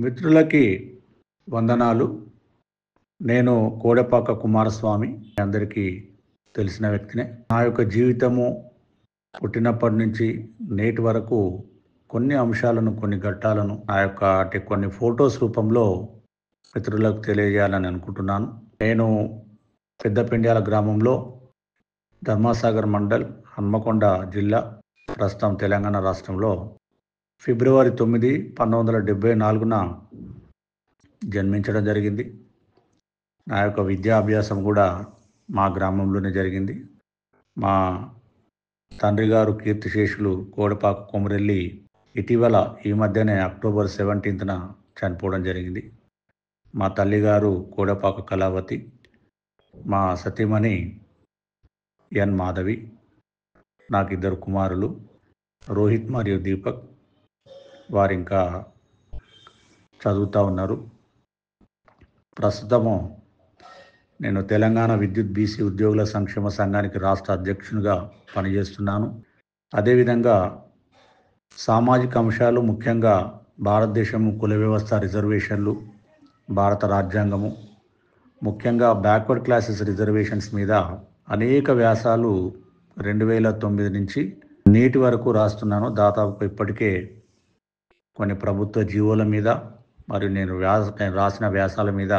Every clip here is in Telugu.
మిత్రులకి వందనాలు. నేను కోడెపాక కుమారస్వామి. మీ అందరికీ తెలిసిన వ్యక్తినే. నా యొక్క జీవితము పుట్టినప్పటి నుంచి నేటి వరకు కొన్ని అంశాలను, కొన్ని ఘట్టాలను నా యొక్క కొన్ని ఫొటోస్ రూపంలో మిత్రులకు తెలియజేయాలని అనుకుంటున్నాను. నేను పెద్దపెండ్యాల గ్రామంలో ధర్మాసాగర్ మండల్, హన్మకొండ జిల్లా, ప్రస్తుతం తెలంగాణ రాష్ట్రంలో ఫిబ్రవరి 9, 1974న జన్మించడం జరిగింది. నా యొక్క విద్యాభ్యాసం కూడా మా గ్రామంలోనే జరిగింది. మా తండ్రి గారు కీర్తిశేషులు కోడపాక కొమరెల్లి ఇటీవల ఈ మధ్యనే అక్టోబర్ 17న చనిపోవడం జరిగింది. మా తల్లిగారు కోడపాక కళావతి, మా సతీమణి ఎన్ మాధవి. నాకు 2 కుమారులు, రోహిత్ మరియు దీపక్. వారు ఇంకా చదువుతూ ఉన్నారు. ప్రస్తుతము నేను తెలంగాణ విద్యుత్ బీసీ ఉద్యోగుల సంక్షేమ సంఘానికి రాష్ట్ర అధ్యక్షునిగా పనిచేస్తున్నాను. అదేవిధంగా సామాజిక అంశాలు, ముఖ్యంగా భారతదేశము కుల వ్యవస్థ, రిజర్వేషన్లు, భారత రాజ్యాంగము, ముఖ్యంగా బ్యాక్వర్డ్ క్లాసెస్ రిజర్వేషన్స్ మీద అనేక వ్యాసాలు 2009 నుంచి నేటి వరకు రాస్తున్నాను. దాదాపు ఇప్పటికే కొన్ని ప్రభుత్వ జీవోల మీద మరియు నేను రాసిన వ్యాసాల మీద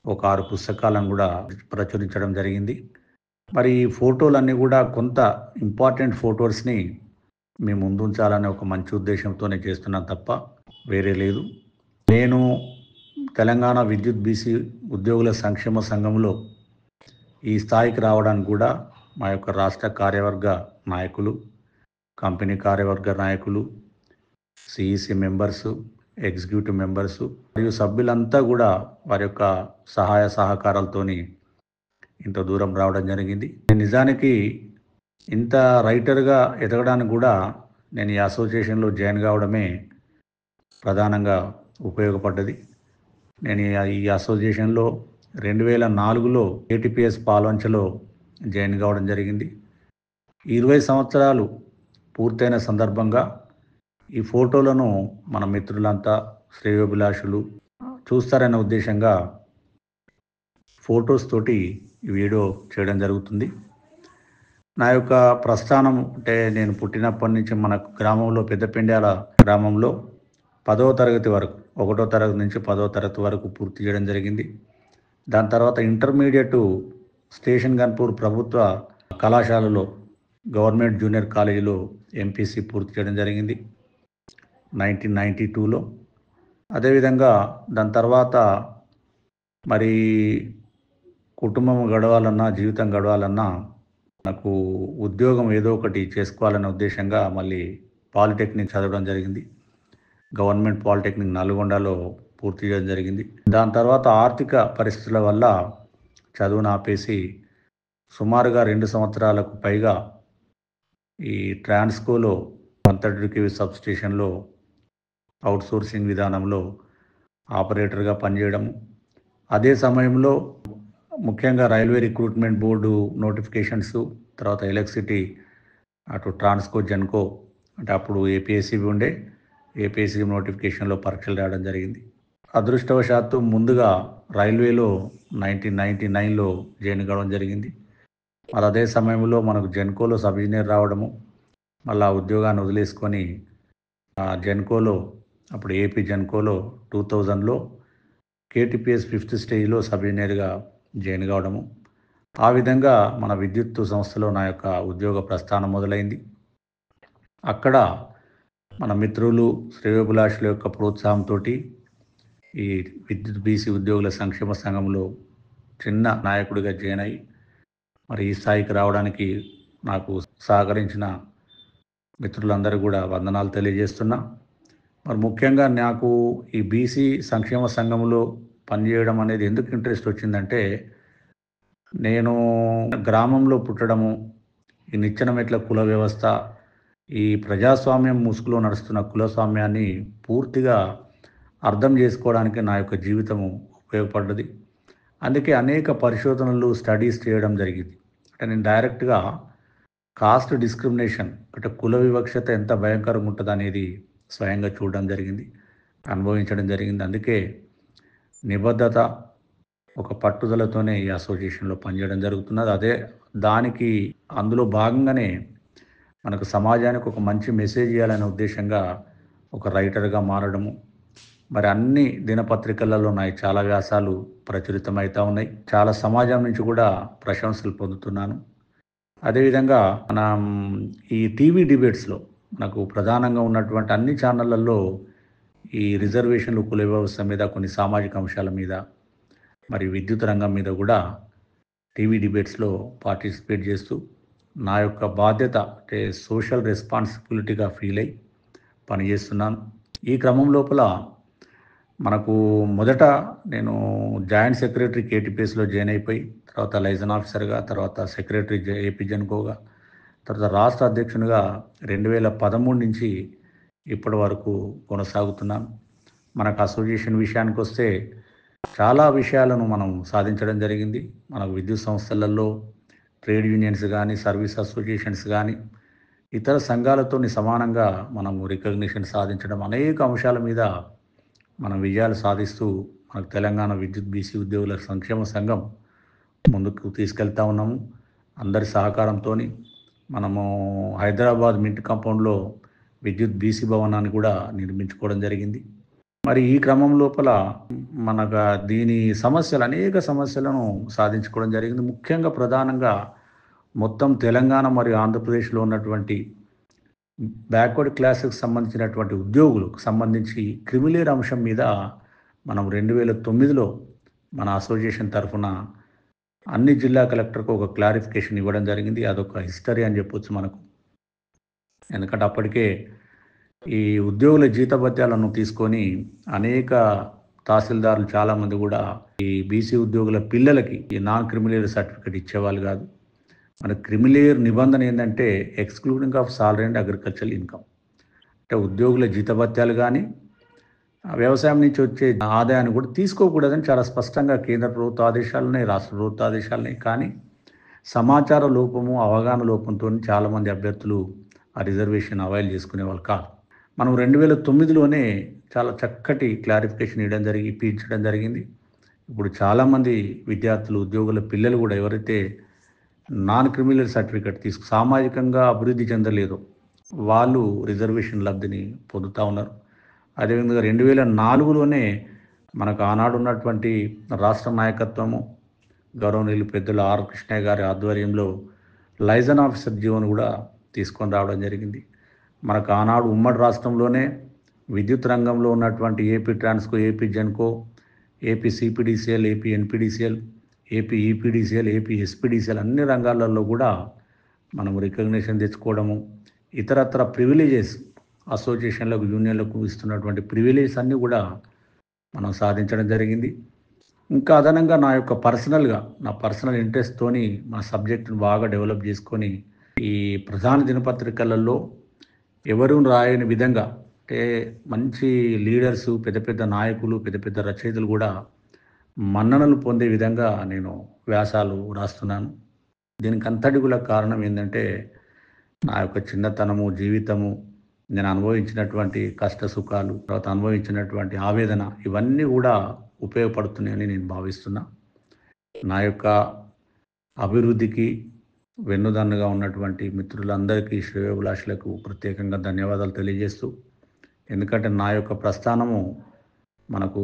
ఒక 6 పుస్తకాలను కూడా ప్రచురించడం జరిగింది. మరి ఈ ఫోటోలన్నీ కూడా కొంత ఇంపార్టెంట్ ఫొటోస్ని మేము ముందుంచాలనే ఒక మంచి ఉద్దేశంతోనే చేస్తున్నాను తప్ప వేరే లేదు. నేను తెలంగాణ విద్యుత్ బీసీ ఉద్యోగుల సంక్షేమ సంఘంలో ఈ స్థాయికి రావడానికి కూడా మా యొక్క రాష్ట్ర కార్యవర్గ నాయకులు, కంపెనీ కార్యవర్గ నాయకులు, సిఈసి మెంబర్సు, ఎగ్జిక్యూటివ్ మెంబర్సు మరియు సభ్యులంతా కూడా వారి యొక్క సహాయ సహకారాలతోని ఇంత దూరం రావడం జరిగింది. నిజానికి ఇంత రైటర్గా ఎదగడానికి కూడా నేను ఈ అసోసియేషన్లో జాయిన్ కావడమే ప్రధానంగా ఉపయోగపడ్డది. నేను ఈ అసోసియేషన్లో 2004లో ఏటీపీఎస్ పాల్వంచలో జాయిన్ కావడం జరిగింది. 20 సంవత్సరాలు పూర్తయిన సందర్భంగా ఈ ఫోటోలను మన మిత్రులంతా, శ్రేయోభిలాషులు చూస్తారనే ఉద్దేశంగా ఫొటోస్ తోటి ఈ వీడియో చేయడం జరుగుతుంది. నా యొక్క ప్రస్థానం అంటే నేను పుట్టినప్పటి నుంచి మన గ్రామంలో పెద్దపెండ్యాల గ్రామంలో 10వ తరగతి వరకు, 1వ తరగతి నుంచి 10వ తరగతి వరకు పూర్తి చేయడం జరిగింది. దాని తర్వాత ఇంటర్మీడియట్ స్టేషన్ గన్పూర్ ప్రభుత్వ కళాశాలలో గవర్నమెంట్ జూనియర్ కాలేజీలో ఎంపీసీ పూర్తి చేయడం జరిగింది 1992లో. అదేవిధంగా దాని తర్వాత మరి కుటుంబం గడవాలన్నా, జీవితం గడవాలన్నా నాకు ఉద్యోగం ఏదో ఒకటి చేసుకోవాలనే ఉద్దేశంగా మళ్ళీ పాలిటెక్నిక్ చదవడం జరిగింది. గవర్నమెంట్ పాలిటెక్నిక్ నల్గొండలో పూర్తి చేయడం జరిగింది. దాని తర్వాత ఆర్థిక పరిస్థితుల వల్ల చదువును ఆపేసి సుమారుగా 2 సంవత్సరాలకు పైగా ఈ ట్రాన్స్కోలో 132 kV సబ్ స్టేషన్లో అవుట్సోర్సింగ్ విధానంలో ఆపరేటర్గా పనిచేయడము. అదే సమయంలో ముఖ్యంగా రైల్వే రిక్రూట్మెంట్ బోర్డు నోటిఫికేషన్స్, తర్వాత ఎలక్ట్రిసిటీ, అటు ట్రాన్స్కో, జెన్కో, అంటే అప్పుడు ఏపీఎస్సీ ఉండే, ఏపీఎస్సీ నోటిఫికేషన్లో పరీక్షలు రాయడం జరిగింది. అదృష్టవశాత్తు ముందుగా రైల్వేలో 1999లో జాయిన్ కావడం జరిగింది. మరి అదే సమయంలో మనకు జెన్కోలో సబ్ ఇంజనీర్ రావడము, మళ్ళీ ఉద్యోగాన్ని వదిలేసుకొని జెన్కోలో, అప్పుడు ఏపీ జెన్కోలో 2000లో కేటీపీఎస్ 5th స్టేజ్లో సబ్ ఇంజనీర్గా జాయిన్ కావడము. ఆ విధంగా మన విద్యుత్ సంస్థలో నా యొక్క ఉద్యోగ ప్రస్థానం మొదలైంది. అక్కడ మన మిత్రులు, శ్రేయోభిలాషుల యొక్క ప్రోత్సాహంతో ఈ విద్యుత్ బీసీ ఉద్యోగుల సంక్షేమ సంఘంలో చిన్న నాయకుడిగా జాయిన్ అయ్యి మరి ఈ స్థాయికి రావడానికి నాకు సహకరించిన మిత్రులందరూ కూడా వందనాలు తెలియజేస్తున్నా. మరి ముఖ్యంగా నాకు ఈ బీసీ సంక్షేమ సంఘంలో పనిచేయడం అనేది ఎందుకు ఇంట్రెస్ట్ వచ్చిందంటే, నేను గ్రామంలో పుట్టడము, ఈ నిచ్చెనమెట్ల కుల వ్యవస్థ, ఈ ప్రజాస్వామ్యం ముసుగులో నడుస్తున్న కులస్వామ్యాన్ని పూర్తిగా అర్థం చేసుకోవడానికి నా యొక్క జీవితము ఉపయోగపడ్డది. అందుకే అనేక పరిశోధనలు, స్టడీస్ చేయడం జరిగింది. అంటే నేను డైరెక్ట్గా కాస్ట్ డిస్క్రిమినేషన్, అంటే కుల వివక్షత ఎంత భయంకరంగా ఉంటుంది అనేది స్వయంగా చూడడం జరిగింది. అనుభవించడం జరిగింది. అందుకే నిబద్ధత, ఒక పట్టుదలతోనే ఈ అసోసియేషన్‌లో పనిచేయడం జరుగుతున్నది. దానికి అందులో భాగంగానే మనకు సమాజానికి ఒక మంచి మెసేజ్ ఇయ్యాలనే ఉద్దేశంగా ఒక రైటర్‌గా మారడము. మరి అన్ని దినపత్రికలలో నాయి చాలా వ్యాసాలు ప్రచురితమైతా ఉన్నాయి. చాలా సమాజం నుంచి కూడా ప్రశంసలు పొందుతున్నాను. అదేవిధంగా మనం ఈ టీవీ డిబేట్స్‌లో మనకు ప్రధానంగా ఉన్నటువంటి అన్ని ఛానళ్లలో ఈ రిజర్వేషన్లు, కుల వ్యవస్థ మీద, కొన్ని సామాజిక అంశాల మీద, మరి విద్యుత్ రంగం మీద కూడా టీవీ డిబేట్స్‌లో పార్టిసిపేట్ చేస్తూ నా యొక్క బాధ్యత అంటే సోషల్ రెస్పాన్సిబిలిటీగా ఫీల్ అయ్యి పనిచేస్తున్నాను. ఈ క్రమం లోపల మనకు మొదట నేను జాయింట్ సెక్రటరీ కేటీపీఎస్‌లో జాయిన్ అయిపోయి, తర్వాత లైజన్ ఆఫీసర్‌గా, తర్వాత సెక్రటరీ ఏపీ జెన్‌కోగా, తర్వాత రాష్ట్ర అధ్యక్షునిగా 2013 నుంచి ఇప్పటి వరకు కొనసాగుతున్నాను. మనకు అసోసియేషన్ విషయానికొస్తే చాలా విషయాలను మనం సాధించడం జరిగింది. మనకు విద్యుత్ సంస్థలలో ట్రేడ్ యూనియన్స్ కానీ, సర్వీస్ అసోసియేషన్స్ కానీ, ఇతర సంఘాలతోని సమానంగా మనము రికగ్నిషన్ సాధించడం, అనేక అంశాల మీద మనం విజయాలు సాధిస్తూ మనకు తెలంగాణ విద్యుత్ బీసీ ఉద్యోగుల సంక్షేమ సంఘం ముందుకు తీసుకెళ్తా ఉన్నాము. అందరి సహకారంతోని మనము హైదరాబాద్ మింట్ కాంపౌండ్లో విద్యుత్ బీసీ భవనాన్ని కూడా నిర్మించుకోవడం జరిగింది. మరి ఈ క్రమం లోపల మనకు దీని అనేక సమస్యలను సాధించుకోవడం జరిగింది. ముఖ్యంగా ప్రధానంగా మొత్తం తెలంగాణ మరియు ఆంధ్రప్రదేశ్లో ఉన్నటువంటి బ్యాక్వర్డ్ క్లాస్కి సంబంధించినటువంటి ఉద్యోగులకు సంబంధించి క్రిమిలేర్ అంశం మీద మనం 2009లో మన అసోసియేషన్ తరఫున అన్ని జిల్లా కలెక్టర్కు ఒక క్లారిఫికేషన్ ఇవ్వడం జరిగింది. అదొక హిస్టరీ అని చెప్పొచ్చు మనకు. ఎందుకంటే అప్పటికే ఈ ఉద్యోగుల జీతభత్యాలను తీసుకొని అనేక తహసీల్దారులు చాలామంది కూడా ఈ బీసీ ఉద్యోగుల పిల్లలకి ఈ నాన్ క్రిమిలేర్ సర్టిఫికేట్ ఇచ్చేవాళ్ళు కాదు. మన క్రిమిలేర్ నిబంధన ఏంటంటే excluding of salary and agricultural income, అంటే ఉద్యోగుల జీతభత్యాలు కానీ వ్యవసాయం నుంచి వచ్చే ఆదాయాన్ని కూడా తీసుకోకూడదని చాలా స్పష్టంగా కేంద్ర ప్రభుత్వ ఆదేశాలున్నాయి, రాష్ట్ర ప్రభుత్వ ఆదేశాలున్నాయి. కానీ సమాచార లోపము, అవగాహన లోపంతో చాలామంది అభ్యర్థులు ఆ రిజర్వేషన్ అవైల్ చేసుకునే వాళ్ళు కాదు. మనం 2009లోనే చాలా చక్కటి క్లారిఫికేషన్ ఇప్పించడం జరిగింది. ఇప్పుడు చాలామంది విద్యార్థులు, ఉద్యోగుల పిల్లలు కూడా ఎవరైతే నాన్ క్రిమినల్ సర్టిఫికేట్ సామాజికంగా అభివృద్ధి చెందలేదో వాళ్ళు రిజర్వేషన్ లబ్ధిని పొందుతూ ఉన్నారు. అదేవిధంగా 2004లోనే మనకు ఆనాడు ఉన్నటువంటి రాష్ట్ర నాయకత్వము, గౌరవనీయులు పెద్దలు ఆర్ కృష్ణయ్య గారి ఆధ్వర్యంలో లైజన్ ఆఫీసర్ జీవోను కూడా తీసుకొని రావడం జరిగింది. మనకు ఆనాడు ఉమ్మడి రాష్ట్రంలోనే విద్యుత్ రంగంలో ఉన్నటువంటి AP Transco, AP Genco, AP CPDCL, AP NPDCL, AP EPDCL, AP SPDCL అన్ని రంగాలలో కూడా మనం రికగ్నిషన్ తెచ్చుకోవడము, ఇతరత్ర ప్రివిలేజెస్ అసోసియేషన్లకు, యూనియన్లకు ఇస్తున్నటువంటి ప్రివిలేజెస్ అన్నీ కూడా మనం సాధించడం జరిగింది. ఇంకా అదనంగా నా పర్సనల్ ఇంట్రెస్ట్తోని మా సబ్జెక్టును బాగా డెవలప్ చేసుకొని ఈ ప్రధాన దినపత్రికలలో ఎవరూ రాయని విధంగా, అంటే మంచి లీడర్సు, పెద్ద పెద్ద నాయకులు, పెద్ద పెద్ద రచయితలు కూడా మన్ననలు పొందే విధంగా నేను వ్యాసాలు రాస్తున్నాను. దీనికి అంతటి కూడా కారణం ఏంటంటే నా యొక్క చిన్నతనము, జీవితము, నేను అనుభవించినటువంటి కష్ట సుఖాలు, తర్వాత అనుభవించినటువంటి ఆవేదన, ఇవన్నీ కూడా ఉపయోగపడుతున్నాయని నేను భావిస్తున్నా. నా యొక్క అభివృద్ధికి వెన్నుదన్నుగా ఉన్నటువంటి మిత్రులందరికీ, శ్రేయోభిలాషులకు ప్రత్యేకంగా ధన్యవాదాలు తెలియజేస్తూ, ఎందుకంటే నా యొక్క ప్రస్థానము మనకు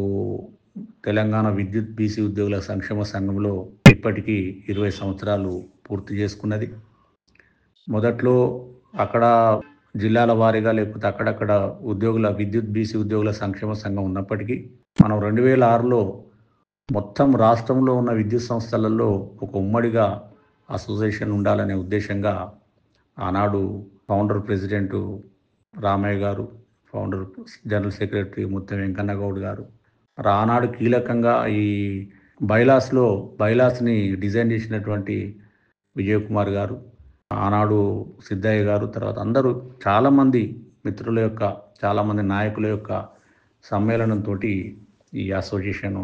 తెలంగాణ విద్యుత్ బీసీ ఉద్యోగుల సంక్షేమ సంఘంలో ఇప్పటికీ 20 సంవత్సరాలు పూర్తి చేసుకున్నది. మొదట్లో అక్కడ జిల్లాల వారీగా లేకపోతే అక్కడక్కడ విద్యుత్ బీసీ ఉద్యోగుల సంక్షేమ సంఘం ఉన్నప్పటికీ మనం 2006లో మొత్తం రాష్ట్రంలో ఉన్న విద్యుత్ సంస్థలలో ఒక ఉమ్మడిగా అసోసియేషన్ ఉండాలనే ఉద్దేశంగా ఆనాడు ఫౌండర్ ప్రెసిడెంట్ రామయ్య గారు, founder general secretary Muttam Venkanna Goud గారు, ఆనాడు కీలకంగా ఈ బైలాస్ని డిజైన్ చేసినటువంటి విజయ్ కుమార్ గారు, ఆనాడు సిద్ధయ్య గారు, తర్వాత అందరూ చాలామంది మిత్రుల యొక్క, చాలామంది నాయకుల యొక్క సమ్మేళనంతో ఈ అసోసియేషన్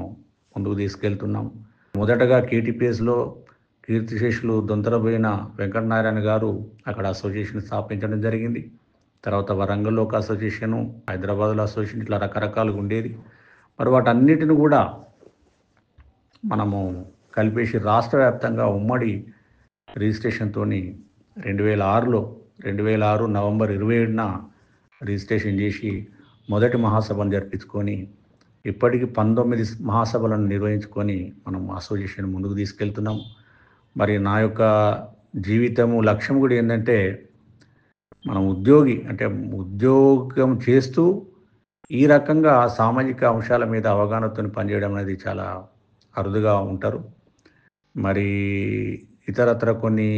ముందుకు తీసుకెళ్తున్నాం. మొదటగా కేటీపీఎస్లో కీర్తిశేషులు దొంతరబోయిన వెంకటనారాయణ గారు అక్కడ అసోసియేషన్ స్థాపించడం జరిగింది. తర్వాత వరంగల్‌లో ఒక అసోసియేషను, హైదరాబాద్‌లో అసోసియేషన్ ఇట్లా రకరకాలుగా ఉండేది. మరి వాటన్నిటిని కూడా మనము కలిపేసి రాష్ట్ర వ్యాప్తంగా ఉమ్మడి రిజిస్ట్రేషన్‌తోని 2006లో 2006 నవంబర్ 27న రిజిస్ట్రేషన్ చేసి మొదటి మహాసభను జరిపించుకొని ఇప్పటికి 19 మహాసభలను నిర్వహించుకొని మనం అసోసియేషన్ ముందుకు తీసుకెళ్తున్నాం. మరి నా యొక్క జీవితము లక్ష్యం కూడా ఏందంటే మనం అంటే ఉద్యోగం చేస్తూ ఈ రకంగా సామాజిక అంశాల మీద అవగాహనతోని పనిచేయడం అనేది చాలా అరుదుగా ఉంటారు. మరి ఇతరత్ర కొన్ని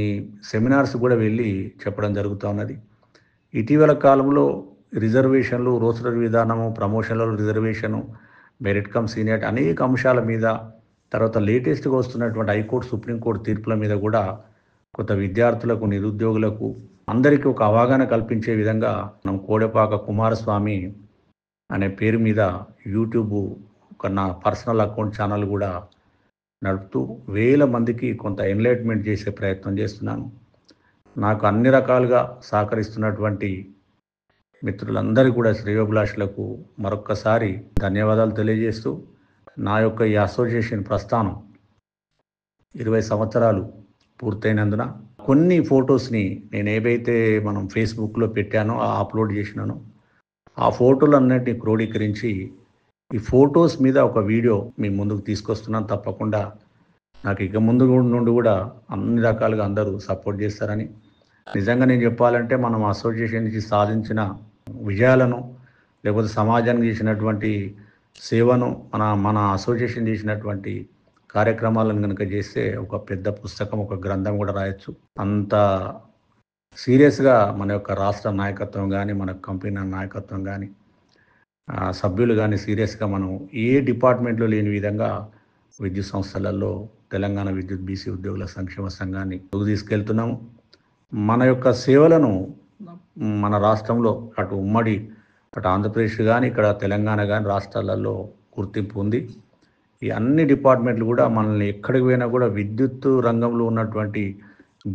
సెమినార్స్ కూడా వెళ్ళి చెప్పడం జరుగుతూ ఉన్నది. ఇటీవల కాలంలో రిజర్వేషన్లు, రోస్టర్ విధానము, ప్రమోషన్లలో రిజర్వేషను, మెరిట్ కమ్ సీనియారిటీ అనేక అంశాల మీద, తర్వాత లేటెస్ట్‌గా వస్తున్నటువంటి హైకోర్టు, సుప్రీంకోర్టు తీర్పుల మీద కూడా కొంత విద్యార్థులకు, నిరుద్యోగులకు అందరికీ ఒక అవగాహన కల్పించే విధంగా మనం కోడెపాక కుమారస్వామి అనే పేరు మీద యూట్యూబ్ ఒక నా పర్సనల్ అకౌంట్ ఛానల్ కూడా నడుపుతూ వేల మందికి కొంత ఎన్లైట్మెంట్ చేసే ప్రయత్నం చేస్తున్నాను. నాకు అన్ని రకాలుగా సహకరిస్తున్నటువంటి మిత్రులందరికీ కూడా శ్రేయోభిలాషులకు మరొక్కసారి ధన్యవాదాలు తెలియజేస్తూ నా యొక్క ఈ అసోసియేషన్ ప్రస్థానం 20 సంవత్సరాలు పూర్తయినందున కొన్ని ఫొటోస్ని నేను ఏవైతే మనం ఫేస్బుక్లో పెట్టానో అప్లోడ్ చేసినానో ఆ ఫోటోలన్నిటిని క్రోడీకరించి ఈ ఫొటోస్ మీద ఒక వీడియో మీ ముందుకు తీసుకొస్తున్నాను. తప్పకుండా నాకు ఇక ముందు నుండి కూడా అన్ని రకాలుగా అందరూ సపోర్ట్ చేస్తారని, నిజంగా నేను చెప్పాలంటే మనం అసోసియేషన్ నుంచి సాధించిన విజయాలను లేకపోతే సమాజానికి చేసినటువంటి సేవను మన అసోసియేషన్ చేసినటువంటి కార్యక్రమాలను కనుక చేస్తే ఒక పెద్ద పుస్తకం, ఒక గ్రంథం కూడా రాయొచ్చు. అంత సీరియస్గా మన యొక్క రాష్ట్ర నాయకత్వం కానీ, మన కంపెనీ నాయకత్వం కానీ, సభ్యులు కానీ సీరియస్గా మనం ఏ డిపార్ట్మెంట్లో లేని విధంగా విద్యుత్ సంస్థలలో తెలంగాణ విద్యుత్ బీసీ ఉద్యోగుల సంక్షేమ సంఘాన్ని తీసుకెళ్తున్నాము. మన యొక్క సేవలను మన రాష్ట్రంలో అటు ఉమ్మడి అటు ఆంధ్రప్రదేశ్ కానీ, ఇక్కడ తెలంగాణ కానీ రాష్ట్రాలలో గుర్తింపు ఉంది. ఈ అన్ని డిపార్ట్మెంట్లు కూడా మనల్ని ఎక్కడికి పోయినా కూడా విద్యుత్ రంగంలో ఉన్నటువంటి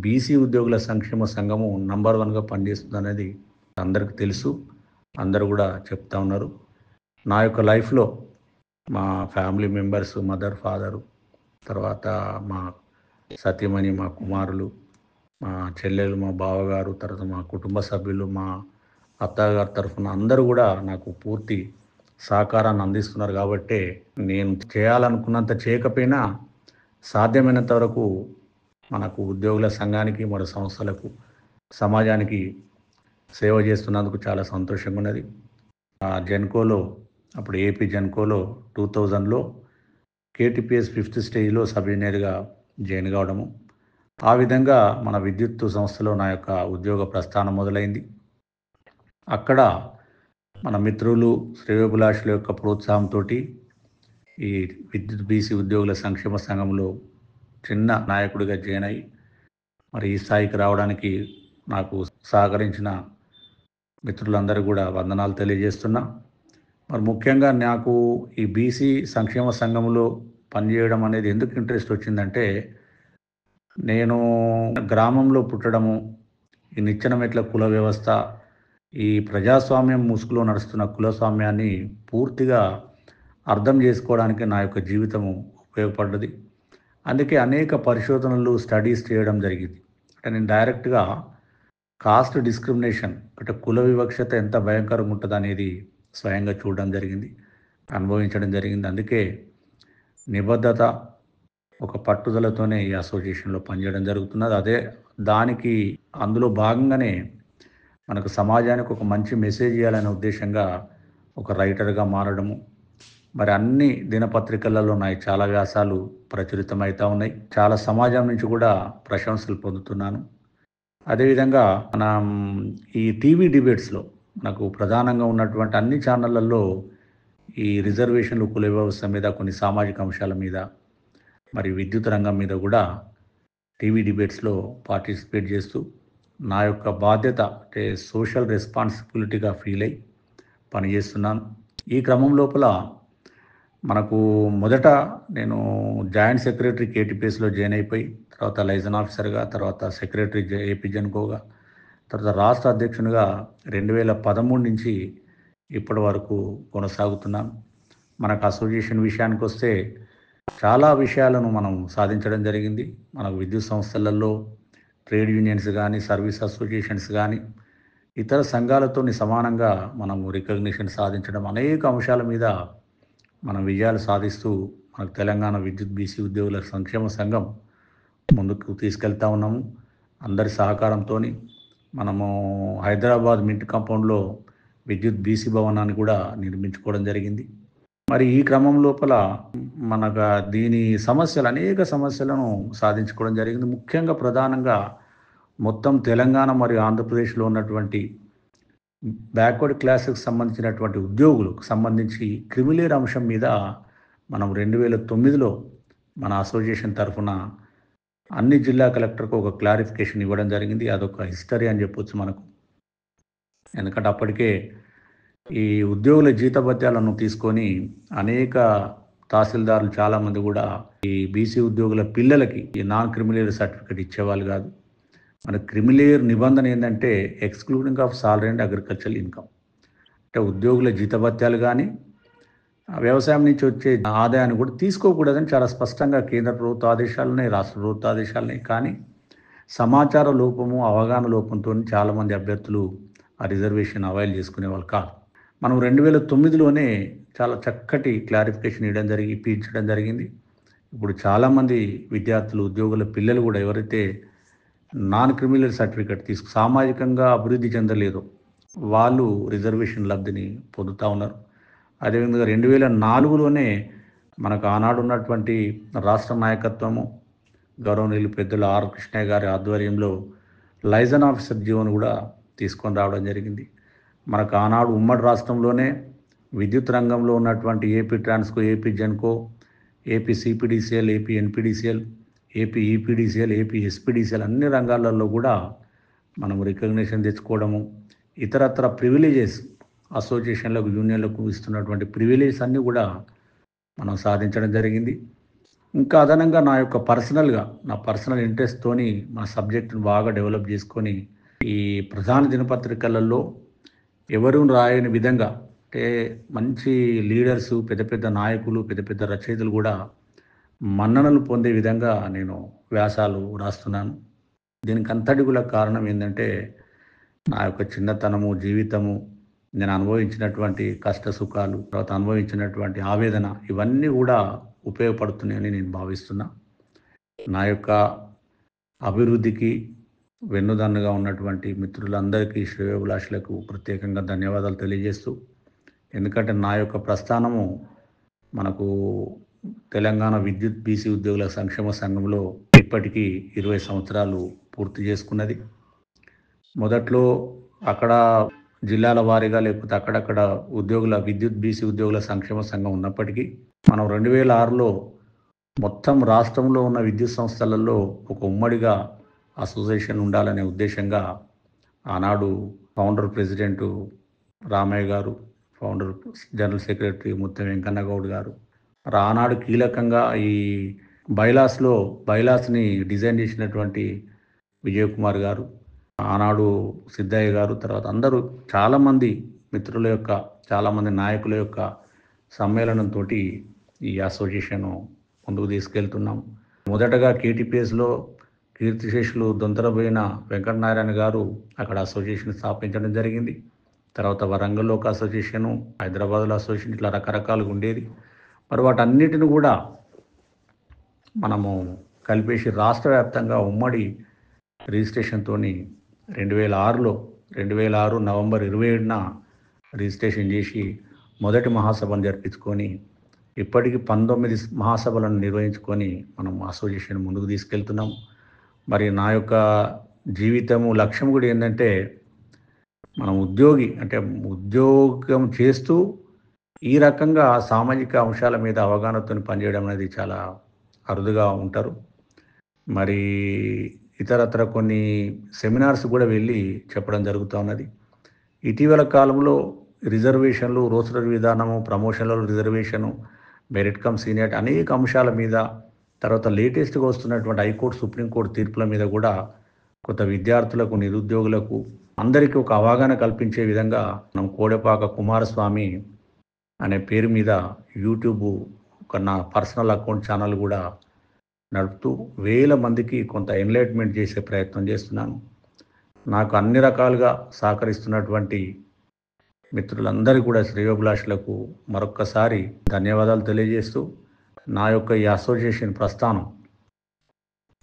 బీసీ ఉద్యోగుల సంక్షేమ సంఘము నంబర్ 1గా పనిచేస్తుంది అనేది అందరికీ తెలుసు. అందరూ కూడా చెప్తా ఉన్నారు. నా యొక్క లైఫ్లో మా ఫ్యామిలీ మెంబర్స్, మదర్, ఫాదరు, తర్వాత మా సతీమణి, మా కుమారులు, మా చెల్లెలు, మా బావగారు, తర్వాత మా కుటుంబ సభ్యులు, మా అత్తగారి తరఫున అందరూ కూడా నాకు పూర్తి సహకారాన్ని అందిస్తున్నారు. కాబట్టే నేను చేయాలనుకున్నంత చేయకపోయినా సాధ్యమైనంత వరకు మనకు ఉద్యోగుల సంఘానికి, మన సంస్థలకు, సమాజానికి సేవ చేస్తున్నందుకు చాలా సంతోషంగా ఉన్నది. జెన్కోలో అప్పుడు ఏపీ జెన్కోలో 2000లో కేటీపీఎస్ 5th స్టేజ్లో సబ్ ఇంజనీర్గా జాయిన్ కావడము, ఆ విధంగా మన విద్యుత్ సంస్థలో నా యొక్క ఉద్యోగ ప్రస్థానం మొదలైంది. అక్కడ మన మిత్రులు, శ్రేయోభిలాషుల యొక్క ప్రోత్సాహంతో ఈ విద్యుత్ బీసీ ఉద్యోగుల సంక్షేమ సంఘంలో చిన్న నాయకుడిగా జాయిన్ అయ్యి మరి ఈ స్థాయికి రావడానికి నాకు సహకరించిన మిత్రులందరూ కూడా వందనాలు తెలియజేస్తున్నా. మరి ముఖ్యంగా నాకు ఈ బీసీ సంక్షేమ సంఘంలో పనిచేయడం అనేది ఎందుకు ఇంట్రెస్ట్ వచ్చిందంటే, నేను గ్రామంలో పుట్టడము, ఈ నిచ్చెన మెట్ల కుల వ్యవస్థ, ఈ ప్రజాస్వామ్యం ముసుగులో నడుస్తున్న కులస్వామ్యాన్ని పూర్తిగా అర్థం చేసుకోవడానికి నా యొక్క జీవితము ఉపయోగపడ్డది. అందుకే అనేక పరిశోధనలు, స్టడీస్ చేయడం జరిగింది. అంటే నేను డైరెక్ట్గా కాస్ట్ డిస్క్రిమినేషన్ అంటే కుల వివక్షత ఎంత భయంకరంగా ఉంటుంది అనేది స్వయంగా చూడడం జరిగింది, అనుభవించడం జరిగింది. అందుకే నిబద్ధత, ఒక పట్టుదలతోనే ఈ అసోసియేషన్లో పనిచేయడం జరుగుతున్నది. దానికి అందులో భాగంగానే మనకు సమాజానికి ఒక మంచి మెసేజ్ ఇవ్వాలనే ఉద్దేశంగా ఒక రైటర్గా మారడము. మరి అన్ని దినపత్రికలలో చాలా వ్యాసాలు ప్రచురితమవుతూ ఉన్నాయి. చాలా సమాజం నుంచి కూడా ప్రశంసలు పొందుతున్నాను. అదేవిధంగా మనం ఈ టీవీ డిబేట్స్లో నాకు ప్రధానంగా ఉన్నటువంటి అన్ని ఛానళ్లలో ఈ రిజర్వేషన్లు, కుల వ్యవస్థ మీద, కొన్ని సామాజిక అంశాల మీద, మరి విద్యుత్ రంగం మీద కూడా టీవీ డిబేట్స్లో పార్టిసిపేట్ చేస్తూ నా యొక్క బాధ్యత అంటే సోషల్ రెస్పాన్సిబిలిటీగా ఫీల్ అయ్యి పనిచేస్తున్నాను. ఈ క్రమం లోపల మనకు మొదట నేను జాయింట్ సెక్రటరీ కేటీపీఎస్లో జాయిన్ అయిపోయి, తర్వాత లైజన్ ఆఫీసర్గా, తర్వాత సెక్రటరీ ఏపీ జెన్కోగా, తర్వాత రాష్ట్ర అధ్యక్షునిగా 2013 నుంచి ఇప్పటి వరకు కొనసాగుతున్నాను. మనకు అసోసియేషన్ విషయానికొస్తే చాలా విషయాలను మనం సాధించడం జరిగింది. మనకు విద్యుత్ సంస్థలలో ట్రేడ్ యూనియన్స్ గానీ, సర్వీస్ అసోసియేషన్స్ గానీ, ఇతర సంఘాలతోని సమానంగా మనము రికగ్నిషన్ సాధించడం, అనేక అంశాల మీద మనం విజయాలు సాధిస్తూ మనకు తెలంగాణ విద్యుత్ బీసీ ఉద్యోగుల సంక్షేమ సంఘం ముందుకు తీసుకెళ్తా ఉన్నాము. అందరి సహకారంతోని మనము హైదరాబాద్ మింట్ కాంపౌండ్లో విద్యుత్ బీసీ భవనాన్ని కూడా నిర్మించుకోవడం జరిగింది. మరి ఈ క్రమం లోపల మనకు దీని సమస్యలు, అనేక సమస్యలను సాధించుకోవడం జరిగింది. ముఖ్యంగా ప్రధానంగా మొత్తం తెలంగాణ మరియు ఆంధ్రప్రదేశ్లో ఉన్నటువంటి బ్యాక్వర్డ్ క్లాసెస్కి సంబంధించినటువంటి ఉద్యోగులకు సంబంధించి క్రిమిలేర్ అంశం మీద మనం 2009లో మన అసోసియేషన్ తరఫున అన్ని జిల్లా కలెక్టర్కు ఒక క్లారిఫికేషన్ ఇవ్వడం జరిగింది. అదొక హిస్టరీ అని చెప్పొచ్చు మనకు. ఎందుకంటే అప్పటికే ఈ ఉద్యోగుల జీతభత్యాలను తీసుకొని అనేక తహసీల్దారులు చాలామంది కూడా ఈ బీసీ ఉద్యోగుల పిల్లలకి ఈ నాన్ క్రిమిలేర్ సర్టిఫికేట్ ఇచ్చేవాళ్ళు కాదు. మన క్రిమిలేర్ నిబంధన ఏంటంటే excluding of salary and agricultural income, అంటే ఉద్యోగుల జీతభత్యాలు కానీ వ్యవసాయం నుంచి వచ్చే ఆదాయాన్ని కూడా తీసుకోకూడదని చాలా స్పష్టంగా కేంద్ర ప్రభుత్వ ఆదేశాలున్నాయి, రాష్ట్ర ప్రభుత్వ ఆదేశాలున్నాయి. కానీ సమాచార లోపము, అవగాహన లోపంతో చాలామంది అభ్యర్థులు ఆ రిజర్వేషన్ అవైల్ చేసుకునే వాళ్ళు కాదు. మనం 2009లోనే చాలా చక్కటి క్లారిఫికేషన్ ఇప్పించడం జరిగింది. ఇప్పుడు చాలామంది విద్యార్థులు, ఉద్యోగుల పిల్లలు కూడా ఎవరైతే నాన్ క్రిమినల్ సర్టిఫికేట్ సామాజికంగా అభివృద్ధి చెందలేదు వాళ్ళు రిజర్వేషన్ లబ్ధిని పొందుతూ ఉన్నారు. అదేవిధంగా 2004లోనే మనకు ఆనాడు ఉన్నటువంటి రాష్ట్ర నాయకత్వము, గౌరవనీయులు పెద్దల ఆర్ కృష్ణయ్య గారి ఆధ్వర్యంలో లైజన్ ఆఫీసర్ జీవోను కూడా తీసుకొని రావడం జరిగింది. మనకు ఆనాడు ఉమ్మడి రాష్ట్రంలోనే విద్యుత్ రంగంలో ఉన్నటువంటి AP Transco, AP Genco, AP CPDCL, AP NPDCL, AP EPDCL, AP SPDCL అన్ని రంగాలలో కూడా మనం రికగ్నిషన్ తెచ్చుకోవడము, ఇతరత్ర ప్రివిలేజెస్ అసోసియేషన్లకు, యూనియన్లకు ఇస్తున్నటువంటి ప్రివిలేజెస్ అన్నీ కూడా మనం సాధించడం జరిగింది. ఇంకా అదనంగా నా పర్సనల్ ఇంట్రెస్ట్తోని మా సబ్జెక్టును బాగా డెవలప్ చేసుకొని ఈ ప్రధాన దినపత్రికలలో ఎవరు రాయని విధంగా, అంటే మంచి లీడర్సు, పెద్ద పెద్ద నాయకులు, పెద్ద పెద్ద రచయితలు కూడా మన్ననలు పొందే విధంగా నేను వ్యాసాలు రాస్తున్నాను. దీనికి అంతటి కూడా కారణం ఏంటంటే నా యొక్క చిన్నతనము, జీవితము, నేను అనుభవించినటువంటి కష్ట సుఖాలు, తర్వాత అనుభవించినటువంటి ఆవేదన, ఇవన్నీ కూడా ఉపయోగపడుతున్నాయని నేను భావిస్తున్నా. నా యొక్క అభివృద్ధికి వెన్నుదన్నుగా ఉన్నటువంటి మిత్రులందరికీ, శ్రేయోభిలాషులకు ప్రత్యేకంగా ధన్యవాదాలు తెలియజేస్తూ, ఎందుకంటే నా యొక్క ప్రస్థానము మనకు తెలంగాణ విద్యుత్ బీసీ ఉద్యోగుల సంక్షేమ సంఘంలో ఇప్పటికీ 20 సంవత్సరాలు పూర్తి చేసుకున్నది. మొదట్లో అక్కడ జిల్లాల వారీగా లేకపోతే అక్కడక్కడ విద్యుత్ బీసీ ఉద్యోగుల సంక్షేమ సంఘం ఉన్నప్పటికీ మనం 2006లో మొత్తం రాష్ట్రంలో ఉన్న విద్యుత్ సంస్థలలో ఒక ఉమ్మడిగా అసోసియేషన్ ఉండాలనే ఉద్దేశంగా ఆనాడు ఫౌండర్ ప్రెసిడెంటు రామయ్య గారు, founder general secretary Muttam Venkanna Goud గారు, ఆనాడు కీలకంగా ఈ బైలాస్ని డిజైన్ చేసినటువంటి విజయ్ కుమార్ గారు, ఆనాడు సిద్ధయ్య గారు, తర్వాత అందరూ చాలామంది మిత్రుల యొక్క, చాలామంది నాయకుల యొక్క సమ్మేళనంతో ఈ అసోసియేషన్ ముందుకు తీసుకెళ్తున్నాం. మొదటగా కేటీపీఎస్లో కీర్తిశేషులు దొంతరబోయిన వెంకటనారాయణ గారు అక్కడ అసోసియేషన్ స్థాపించడం జరిగింది. తర్వాత వరంగల్లో ఒక అసోసియేషను, హైదరాబాద్లో అసోసియేషన్, ఇట్లా రకరకాలుగా ఉండేది. మరి వాటన్నిటిని కూడా మనము కలిపేసి రాష్ట్ర వ్యాప్తంగా ఉమ్మడి రిజిస్ట్రేషన్తో 2006 నవంబర్ 27న రిజిస్ట్రేషన్ చేసి మొదటి మహాసభను జరిపించుకొని ఇప్పటికి 19 మహాసభలను నిర్వహించుకొని మనం అసోసియేషన్ ముందుకు తీసుకెళ్తున్నాం. మరి నా యొక్క జీవితము లక్ష్యం కూడా ఏంటంటే మనం ఉద్యోగం చేస్తూ ఈ రకంగా సామాజిక అంశాల మీద అవగాహనతో పనిచేయడం అనేది చాలా అరుదుగా ఉంటారు. మరి ఇతరత్ర కొన్ని సెమినార్స్ కూడా వెళ్ళి చెప్పడం జరుగుతూ ఉన్నది. ఇటీవల కాలంలో రిజర్వేషన్లు, రోస్టర్ విధానము, ప్రమోషన్లలో రిజర్వేషను, మెరిట్ కమ్ సీనియర్, అనేక అంశాల మీద, తర్వాత లేటెస్ట్గా వస్తున్నటువంటి హైకోర్టు, సుప్రీంకోర్టు తీర్పుల మీద కూడా కొత్త విద్యార్థులకు, నిరుద్యోగులకు అందరికీ ఒక అవగాహన కల్పించే విధంగా మనం కోడెపాక కుమారస్వామి అనే పేరు మీద యూట్యూబ్ ఒక నా పర్సనల్ అకౌంట్ ఛానల్ కూడా నడుపుతూ వేల మందికి కొంత ఎన్లైట్మెంట్ చేసే ప్రయత్నం చేస్తున్నాను. నాకు అన్ని రకాలుగా సహకరిస్తున్నటువంటి మిత్రులందరికీ కూడా, శ్రేయోభిలాషులకు మరొక్కసారి ధన్యవాదాలు తెలియజేస్తూ, నా యొక్క ఈ అసోసియేషన్ ప్రస్థానం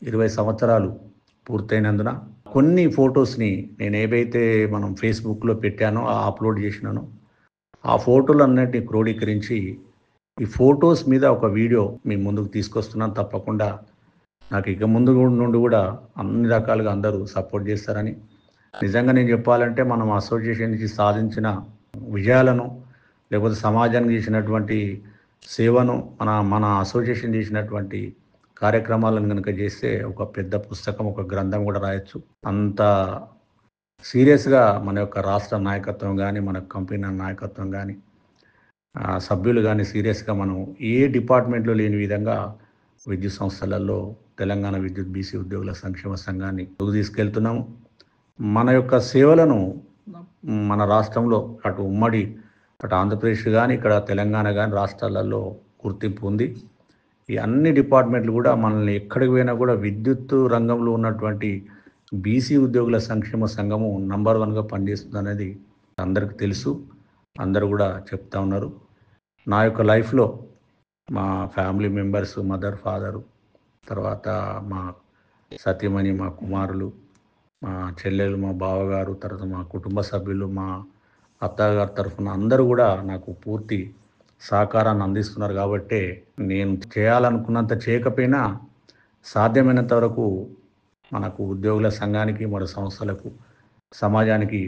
20 సంవత్సరాలు పూర్తయినందున కొన్ని ఫొటోస్ని నేను ఏవైతే మనం ఫేస్బుక్లో పెట్టానో, అప్లోడ్ చేసినానో, ఆ ఫోటోలన్నిటిని క్రోడీకరించి ఈ ఫొటోస్ మీద ఒక వీడియో మీ ముందుకు తీసుకొస్తున్నాను. తప్పకుండా నాకు ఇక ముందు నుండి కూడా అన్ని రకాలుగా అందరూ సపోర్ట్ చేస్తారని, నిజంగా నేను చెప్పాలంటే మనం అసోసియేషన్ నుంచి సాధించిన విజయాలను, లేకపోతే సమాజానికి చేసినటువంటి సేవను, మన అసోసియేషన్ చేసినటువంటి కార్యక్రమాలను కనుక చేస్తే ఒక పెద్ద పుస్తకం, ఒక గ్రంథం కూడా రాయొచ్చు. అంత సీరియస్గా మన యొక్క రాష్ట్ర నాయకత్వం కానీ, మన కంపెనీ నాయకత్వం కానీ, సభ్యులు కానీ సీరియస్గా మనం ఏ డిపార్ట్మెంట్లో లేని విధంగా విద్యుత్ సంస్థలలో తెలంగాణ విద్యుత్ బీసీ ఉద్యోగుల సంక్షేమ సంఘాన్ని తీసుకెళ్తున్నాము. మన యొక్క సేవలను మన రాష్ట్రంలో అటు ఉమ్మడి అటు ఆంధ్రప్రదేశ్ కానీ, ఇక్కడ తెలంగాణ కానీ రాష్ట్రాలలో గుర్తింపు ఉంది. ఈ అన్ని డిపార్ట్మెంట్లు కూడా మనల్ని ఎక్కడికి పోయినా కూడా విద్యుత్ రంగంలో ఉన్నటువంటి బీసీ ఉద్యోగుల సంక్షేమ సంఘము నంబర్ 1గా పనిచేస్తుంది అనేది అందరికీ తెలుసు. అందరూ కూడా చెప్తా ఉన్నారు. నా యొక్క లైఫ్లో మా ఫ్యామిలీ మెంబర్స్, మదర్, ఫాదరు, తర్వాత మా సతీమణి, మా కుమారులు, మా చెల్లెలు, మా బావగారు, తర్వాత మా కుటుంబ సభ్యులు, మా అత్తగారి తరఫున అందరూ కూడా నాకు పూర్తి సహకారాన్ని అందిస్తున్నారు. కాబట్టే నేను చేయాలనుకున్నంత చేయకపోయినా సాధ్యమైనంత వరకు మనకు ఉద్యోగుల సంఘానికి, మన సంస్థలకు, సమాజానికి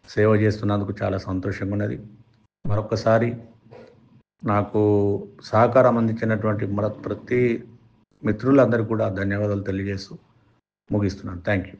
సేవ చేస్తున్నందుకు చాలా సంతోషంగా ఉన్నది. మరొకసారి నాకు సహకారం అందించినటువంటి ప్రతి మిత్రులందరికీ కూడా ధన్యవాదాలు తెలియజేస్తూ ముగిస్తున్నాను. Thank you.